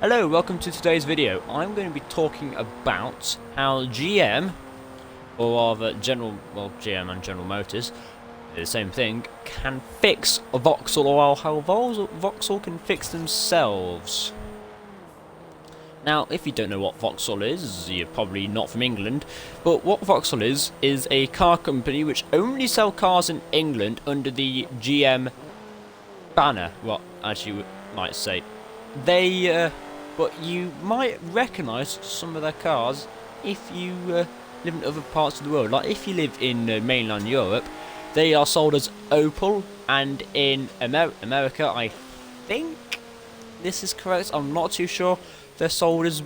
Hello, welcome to today's video. I'm going to be talking about how GM, or rather GM and General Motors, the same thing, can fix a Vauxhall, or how Vauxhall can fix themselves. Now, if you don't know what Vauxhall is, you're probably not from England, but what Vauxhall is a car company which only sell cars in England under the GM banner, well, as you might say. But you might recognise some of their cars if you live in other parts of the world. Like if you live in mainland Europe, they are sold as Opel, and in America, I think this is correct, I'm not too sure, they're sold as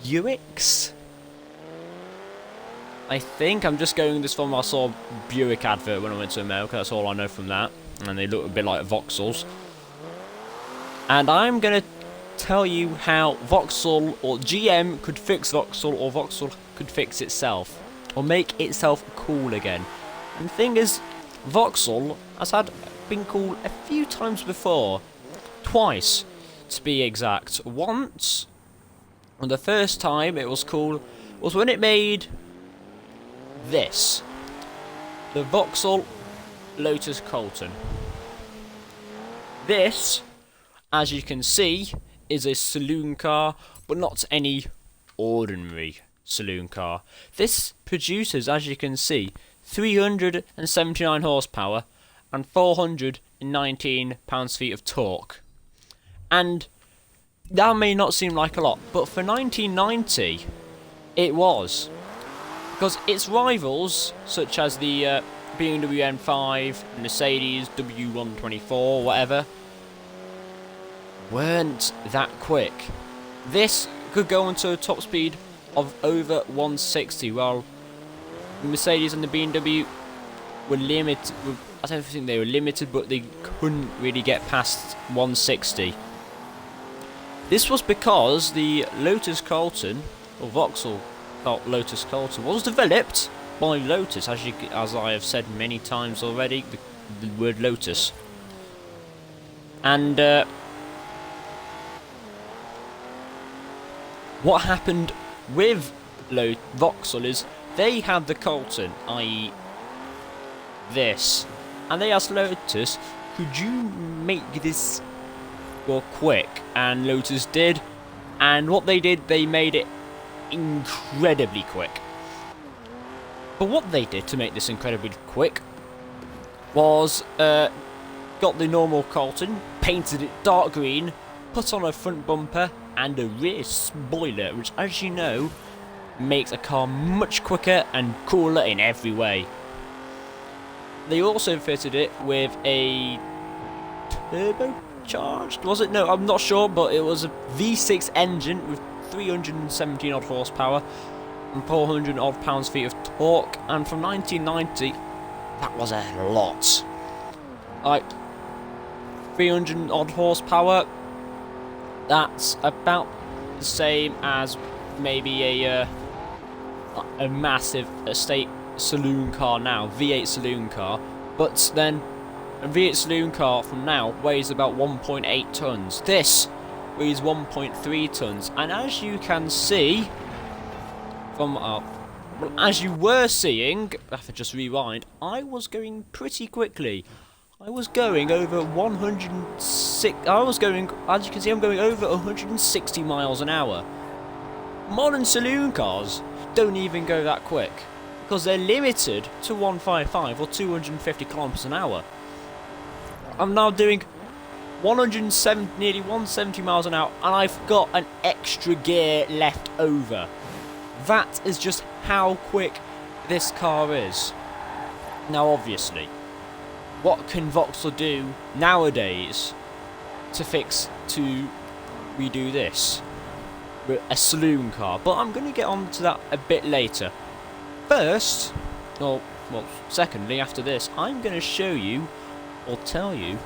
Buicks. I think, I'm just going this from, I saw a Buick advert when I went to America, that's all I know from that, and they look a bit like Vauxhalls. And I'm going to tell you how Vauxhall or GM could fix Vauxhall, or Vauxhall could fix itself, or make itself cool again. And the thing is, Vauxhall has been cool a few times before, twice to be exact. Once, and the first time it was cool was when it made this, the Vauxhall Lotus Colton. This, as you can see, is a saloon car, but not any ordinary saloon car. This produces, as you can see, 379 horsepower and 419 pounds-feet of torque. And that may not seem like a lot, but for 1990, it was. Because its rivals, such as the BMW M5, Mercedes W124, whatever, weren't that quick. This could go onto a top speed of over 160, while the Mercedes and the BMW were limited. I don't think they were limited, but they couldn't really get past 160. This was because the Lotus Colton, or Vauxhall Lotus Colton, was developed by Lotus, as I have said many times already, the word Lotus. And what happened with Vauxhall is they had the Colton, i.e. this, and they asked Lotus, could you make this more quick? And Lotus did, and what they did, they made it incredibly quick. But what they did to make this incredibly quick was got the normal Colton, painted it dark green, put on a front bumper and a rear spoiler, which, as you know, makes a car much quicker and cooler in every way. They also fitted it with a turbocharged, was it? No, I'm not sure, but it was a V6 engine with 317 odd horsepower and 400 odd pounds-feet of torque, and from 1990, that was a lot. Like 300 odd horsepower. That's about the same as maybe a massive estate saloon car now, V8 saloon car. But then a V8 saloon car from now weighs about 1.8 tons. This weighs 1.3 tons, and as you can see from as you were seeing, I have to just rewind, I was going pretty quickly. I was going over 106. As you can see, I'm going over 160 miles an hour. Modern saloon cars don't even go that quick because they're limited to 155 or 250 kilometers an hour. I'm now doing nearly 170 miles an hour, and I've got an extra gear left over. That is just how quick this car is. Now, obviously, what can Vauxhall do nowadays to redo this? A saloon car, but I'm going to get on to that a bit later. First, secondly, after this, I'm going to show you, or tell you,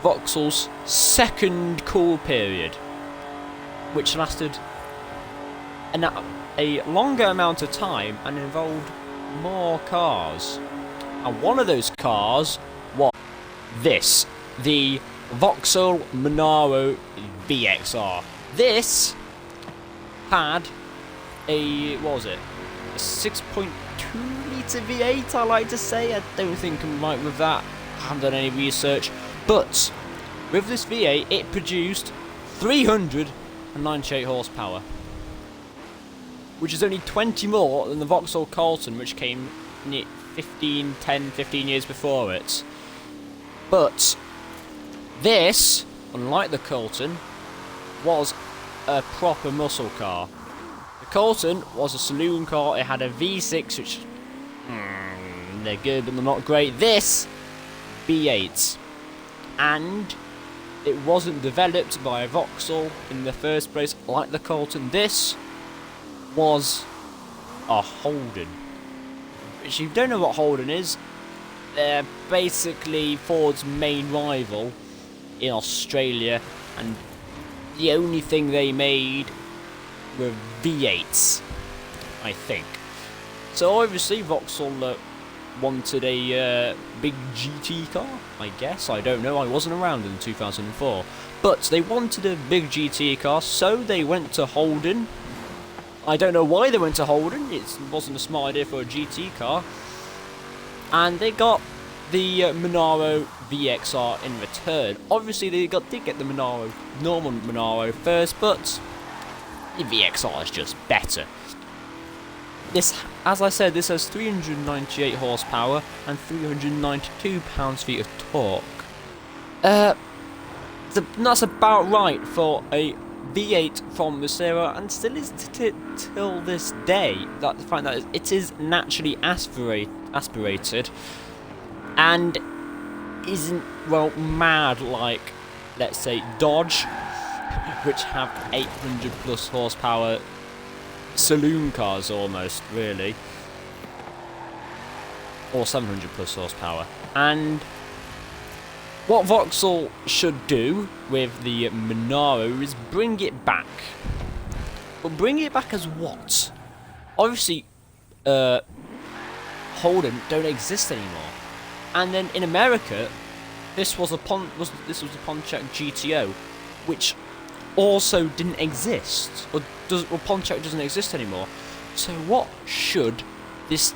Vauxhall's second cool period, which lasted a longer amount of time and involved more cars. And one of those cars was this, the Vauxhall Monaro VXR. This had a, what was it? A 6.2 litre V8, I like to say. I don't think I'm right with that. I haven't done any research. But with this V8, it produced 398 horsepower, which is only 20 more than the Vauxhall Carlton, which came 15 years before it. But this, unlike the Carlton, was a proper muscle car. The Carlton was a saloon car. It had a V6, which they're good, but they're not great. This V8, and it wasn't developed by Vauxhall in the first place, like the Carlton. This was a Holden. If you don't know what Holden is, they're basically Ford's main rival in Australia, and the only thing they made were V8s, I think. So obviously Vauxhall wanted a big GT car, I guess. I don't know, I wasn't around in 2004. But they wanted a big GT car, so they went to Holden. I don't know why they went to Holden. It wasn't a smart idea for a GT car. And they got the Monaro VXR in return. Obviously they did get the Monaro, normal Monaro first, but the VXR is just better. This, as I said, this has 398 horsepower and 392 pounds-feet of torque. That's about right for a V8 from this era, and still is till this day. That the fact that it is naturally aspirated, and isn't, well, mad like, let's say, Dodge, which have 800 plus horsepower saloon cars almost, really, or 700 plus horsepower. And what Vauxhall should do with the Monaro is bring it back. But bring it back as what? Obviously, Holden don't exist anymore. And then in America, this was a Pontiac GTO, which also didn't exist, or Pontiac doesn't exist anymore. So what should this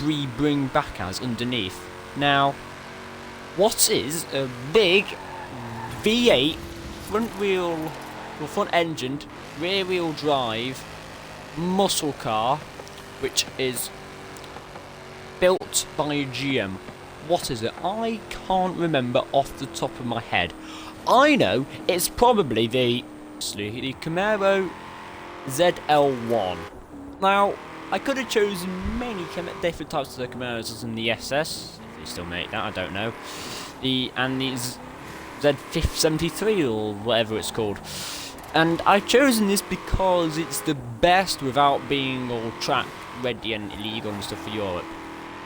bring back as underneath? Now, what is a big V8 front engined, rear wheel drive muscle car, which is built by GM? What is it? I can't remember off the top of my head. I know it's probably the Camaro ZL1. Now, I could have chosen many different types of the Camaros in the SS, if they still make that, I don't know. And the Z73 or whatever it's called. And I've chosen this because it's the best without being all track ready and illegal and stuff for Europe.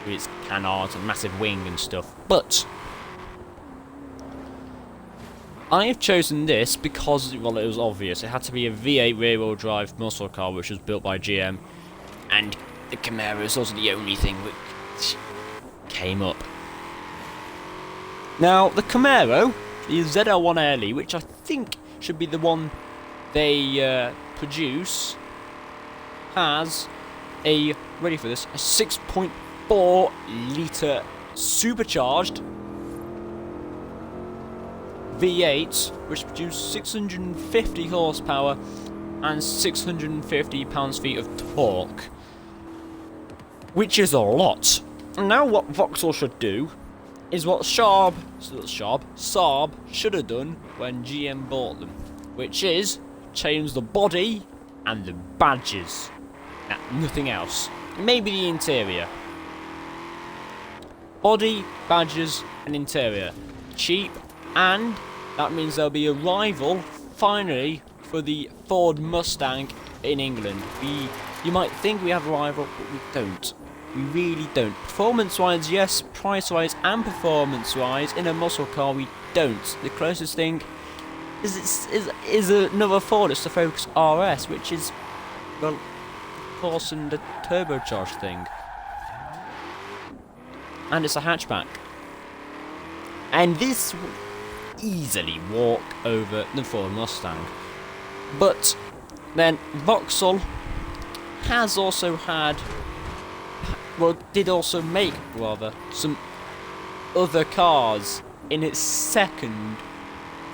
With its canards and massive wing and stuff. But I have chosen this because, well, it was obvious. It had to be a V8 rear-wheel drive muscle car, which was built by GM, and the Camaros was the only thing which came up. Now, the Camaro, the ZL1 LE, which I think should be the one they produce, has a, ready for this, a 6.4 litre supercharged V8, which produced 650 horsepower and 650 pounds-feet of torque, which is a lot. And now what Vauxhall should do is what Saab should have done when GM bought them, which is change the body and the badges. Nothing else. Maybe the interior. Body, badges, and interior. Cheap. And that means there'll be a rival, finally, for the Ford Mustang in England. You might think we have a rival, but we don't. We really don't. Performance-wise, yes. Price-wise and performance-wise, in a muscle car, we don't. The closest thing is another Ford. It's the Focus RS, which is, well, of course, the turbocharged thing. And it's a hatchback. And this easily walk over the Ford Mustang. But then Vauxhall has also had, well, did also make rather some other cars in its second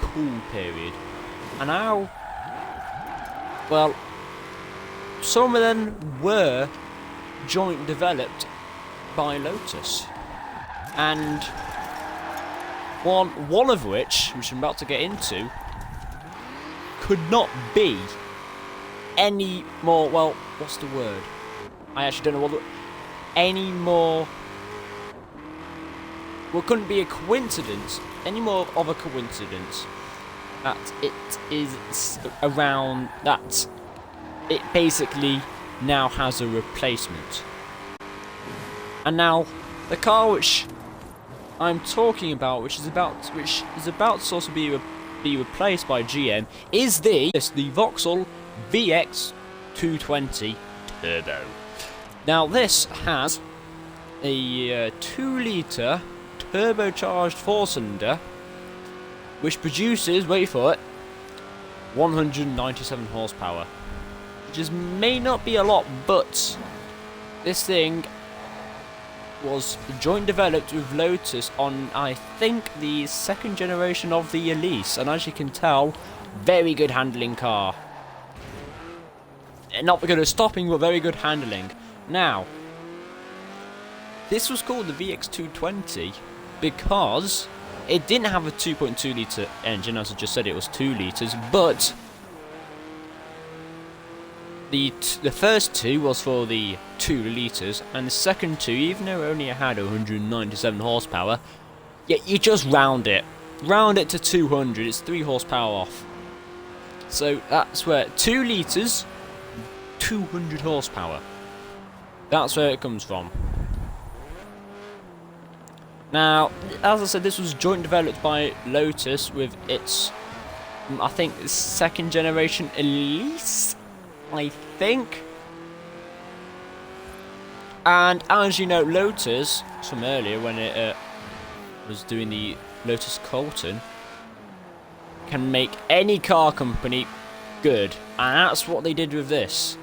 cool period, and now, well, some of them were joint developed by Lotus, and one of which I'm about to get into, could not be any more, well, what's the word? I actually don't know what any more. Well, couldn't be a coincidence, any more of a coincidence, that it is around that it basically now has a replacement. And now the car which I'm talking about, which is about to also be replaced by GM, is the Vauxhall VX220 Turbo. Now this has a 2-litre turbocharged 4-cylinder, which produces, wait for it, 197 horsepower, which is, may not be a lot, but this thing was joint developed with Lotus on, I think, the 2nd generation of the Elise, and as you can tell, very good handling car. Not good at stopping, but very good handling. Now, this was called the VX220 because it didn't have a 2.2 litre engine, as I just said, it was 2 litres, but the first two was for the 2 litres, and the second two, even though it only had 197 horsepower, yet you just round it to 200, it's 3 horsepower off. So that's where 2 litres, 200 horsepower. That's where it comes from. Now, as I said, this was joint developed by Lotus with its, I think, 2nd generation Elise, I think. And as you know, Lotus, from earlier when it was doing the Lotus Colton, can make any car company good, and that's what they did with this.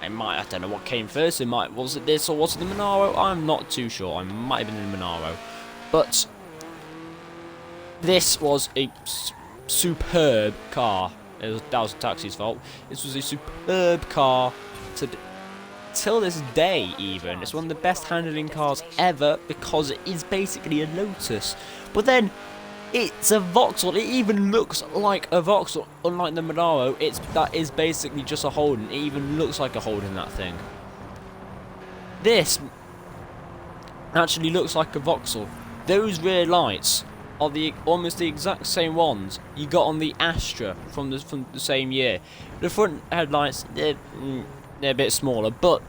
I don't know what came first. Was it this or was it the Monaro? I'm not too sure. I might have been the Monaro. But this was a superb car. That was the taxi's fault. This was a superb car till this day even. It's one of the best handling cars ever because it is basically a Lotus. But then, it's a Vauxhall. It even looks like a Vauxhall, unlike the Monaro. That is basically just a Holden. It even looks like a Holden, that thing. This actually looks like a Vauxhall. Those rear lights are almost the exact same ones you got on the Astra from the same year. The front headlights, they're a bit smaller, but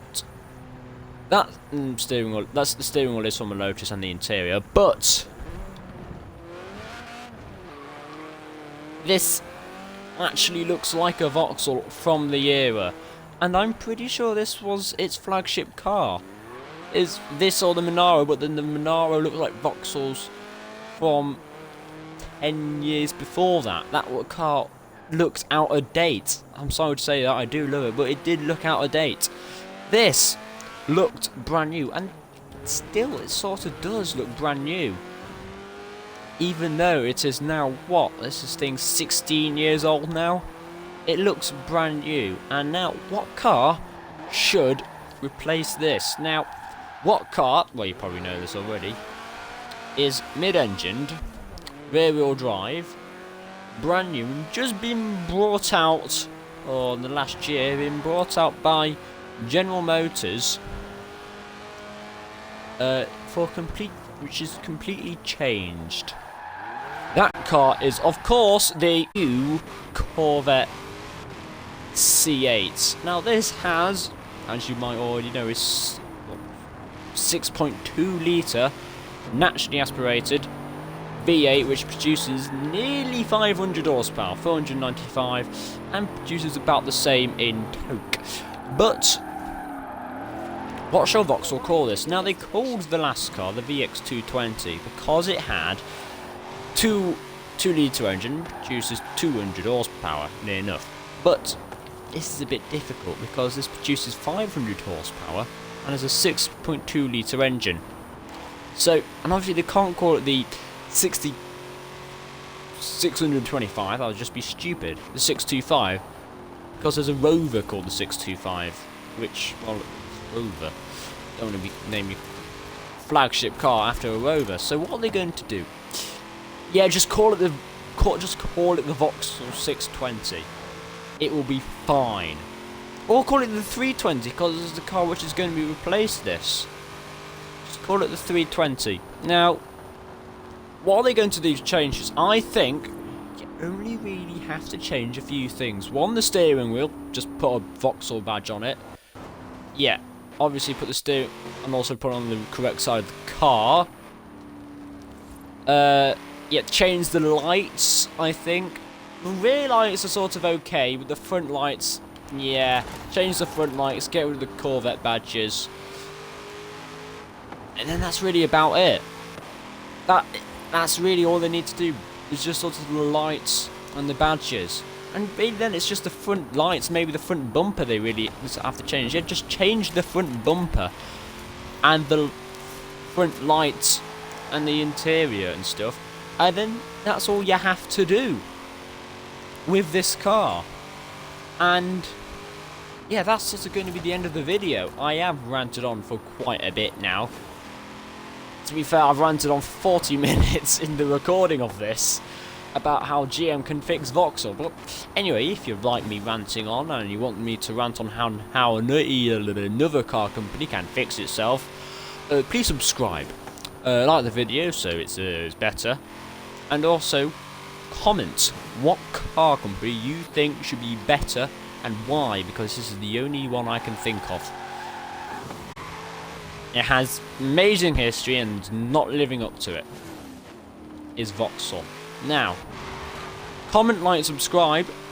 that's the steering wheel is from a Lotus and the interior, but this actually looks like a Vauxhall from the era, and I'm pretty sure this was its flagship car. Is this or the Monaro, but then the Monaro looked like Vauxhalls from 10 years before that. That car looked out of date. I'm sorry to say that, I do love it, but it did look out of date. This looked brand new, and still it sort of does look brand new. Even though it is now, what, this thing's 16 years old now? It looks brand new, and now what car should replace this? Now, what car, well you probably know this already, is mid-engined, rear-wheel drive, brand new, and just been brought out, or in the last year, been brought out by General Motors which is completely changed. That car is, of course, the new Corvette C8. Now this has, as you might already know, is 6.2 litre naturally aspirated V8, which produces nearly 500 horsepower, 495, and produces about the same in torque. But what shall Vauxhall call this? Now they called the last car the VX220 because it had 2 litre engine, produces 200 horsepower, near enough. But this is a bit difficult because this produces 500 horsepower and has a 6.2 litre engine. So, and obviously they can't call it the 625, that would just be stupid, the 625, because there's a Rover called the 625, which, well, Rover, don't want to name your flagship car after a Rover. So what are they going to do? Yeah, just call it the Vauxhall 620. It will be fine. Or call it the 320 because it's the car which is going to be replaced this. Just call it the 320. Now, what are they going to do to change this? I think you only really have to change a few things. One, the steering wheel. Just put a Vauxhall badge on it. Yeah, obviously put the steering and also put it on the correct side of the car. Yeah, change the lights, I think. The rear lights are sort of okay, but the front lights, yeah. Change the front lights, get rid of the Corvette badges. And then that's really about it. That's really all they need to do. It's just sort of the lights and the badges. And maybe then it's just the front lights, maybe the front bumper they really have to change. Yeah, just change the front bumper and the front lights and the interior and stuff. And then that's all you have to do with this car. And yeah, that's sort of going to be the end of the video. I have ranted on for quite a bit now. To be fair, I've ranted on 40 minutes in the recording of this about how GM can fix Vauxhall. But anyway, if you like me ranting on and you want me to rant on how another car company can fix itself, please subscribe. Like the video so it's better. And also, comment what car company you think should be better and why, because this is the only one I can think of. It has amazing history and not living up to it is Vauxhall. Now, comment, like, subscribe,